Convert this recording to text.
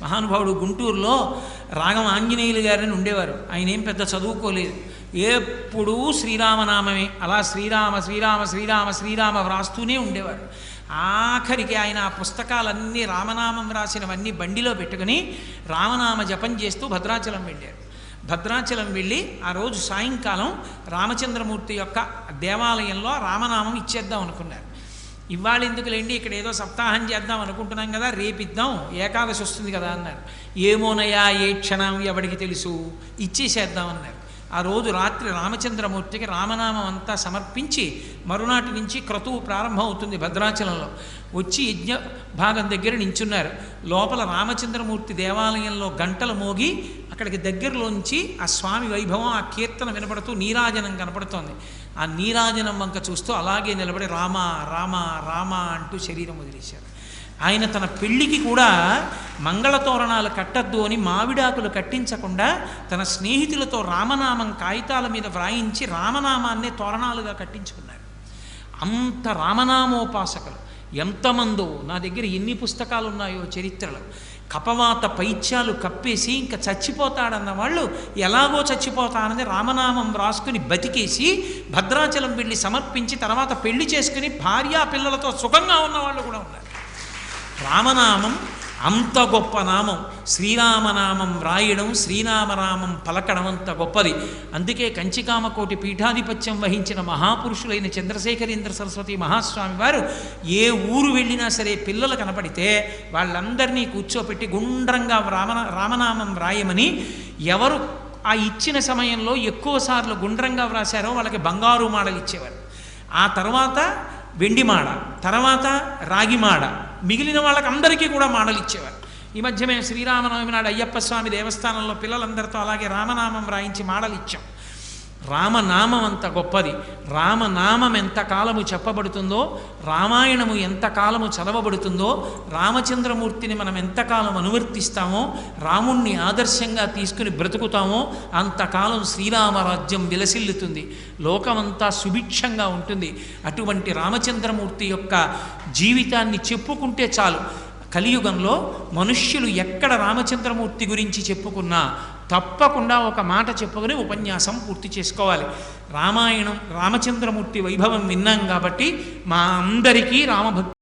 మహానుభావుడు గుంటూరులో రాగం ఆంజనేయులు గారని ఉండేవారు. ఆయన ఏం పెద్ద చదువుకోలేదు, ఎప్పుడూ శ్రీరామనామమే, అలా శ్రీరామ శ్రీరామ శ్రీరామ శ్రీరామ వ్రాస్తూనే ఉండేవారు. ఆఖరికి ఆయన ఆ పుస్తకాలన్నీ రామనామం రాసినవన్నీ బండిలో పెట్టుకుని రామనామ జపం చేస్తూ భద్రాచలం వెళ్ళారు. భద్రాచలం వెళ్ళి ఆ రోజు సాయంకాలం రామచంద్రమూర్తి యొక్క దేవాలయంలో రామనామం ఇచ్చేద్దాం అనుకున్నారు. ఇవాళ ఎందుకులేండి, ఇక్కడ ఏదో సప్తాహం చేద్దాం అనుకుంటున్నాం కదా, రేపిద్దాం, ఏకాదశి వస్తుంది కదా అన్నారు. ఏమోనయా ఏ క్షణం ఎవడికి తెలుసు, ఇచ్చేసేద్దామన్నారు. ఆ రోజు రాత్రి రామచంద్రమూర్తికి రామనామం అంతా సమర్పించి మరునాటి నుంచి క్రతువు ప్రారంభం అవుతుంది. భద్రాచలంలో వచ్చి యజ్ఞ భాగం దగ్గర నించున్నారు. లోపల రామచంద్రమూర్తి దేవాలయంలో గంటలు మోగి అక్కడికి దగ్గరలోంచి ఆ స్వామి వైభవం, ఆ కీర్తన వినపడుతూ నీరాజనం కనపడుతోంది. ఆ నీరాజనం వంక చూస్తూ అలాగే నిలబడి రామ రామ రామ అంటూ శరీరం వదిలేశారు. ఆయన తన పెళ్లికి కూడా మంగళతోరణాలు కట్టద్దు అని మావిడాకులు కట్టించకుండా తన స్నేహితులతో రామనామం కాగితాల మీద వ్రాయించి రామనామాన్నే తోరణాలుగా కట్టించుకున్నారు. అంత రామనామోపాసకులు ఎంతమందో, నా దగ్గర ఎన్ని పుస్తకాలు ఉన్నాయో చరిత్రలో. కపవాత పైత్యాలు కప్పేసి ఇంకా చచ్చిపోతాడన్న వాళ్ళు ఎలాగో చచ్చిపోతానని రామనామం రాసుకుని బతికేసి భద్రాచలం వెళ్ళి సమర్పించి తర్వాత పెళ్లి చేసుకుని భార్యా పిల్లలతో సుఖంగా ఉన్న వాళ్ళు కూడా ఉన్నారు. రామనామం అంత గొప్ప నామం. శ్రీరామనామం రాయడం, శ్రీరామనామం పలకడం అంత గొప్పది. అందుకే కంచికామకోటి పీఠాధిపత్యం వహించిన మహాపురుషులైన చంద్రశేఖరేంద్ర సరస్వతి మహాస్వామి వారు ఏ ఊరు వెళ్ళినా సరే పిల్లలు కనపడితే వాళ్ళందరినీ కూర్చోపెట్టి గుండ్రంగా రామనామం రాయమని, ఎవరు ఆ ఇచ్చిన సమయంలో ఎక్కువసార్లు గుండ్రంగా వ్రాసారో వాళ్ళకి బంగారు మాడలు ఇచ్చేవారు. ఆ తర్వాత వెండి మాడ, తర్వాత రాగి మాడ, మిగిలిన వాళ్ళకి అందరికీ కూడా మాడలు ఇచ్చేవారు. ఈ మధ్య మేము శ్రీరామనవమి నాడు అయ్యప్ప స్వామి దేవస్థానంలో పిల్లలందరితో అలాగే రామనామం రాయించి మాడలు ఇచ్చాం. రామనామం అంత గొప్పది. రామనామం ఎంతకాలము చెప్పబడుతుందో, రామాయణము ఎంతకాలము చదవబడుతుందో, రామచంద్రమూర్తిని మనం ఎంతకాలం అనువర్తిస్తామో, రాముణ్ణి ఆదర్శంగా తీసుకుని బ్రతుకుతామో అంతకాలం శ్రీరామరాజ్యం విలసిల్లుతుంది, లోకమంతా సుభిక్షంగా ఉంటుంది. అటువంటి రామచంద్రమూర్తి యొక్క జీవితాన్ని చెప్పుకుంటే చాలు. కలియుగంలో మనుష్యులు ఎక్కడ రామచంద్రమూర్తి గురించి చెప్పుకున్నా తప్పకుండా ఒక మాట చెప్పుకుని ఉపన్యాసం పూర్తి చేసుకోవాలి. రామాయణం రామచంద్రమూర్తి వైభవం విన్నాం కాబట్టి మా అందరికీ రామభక్తి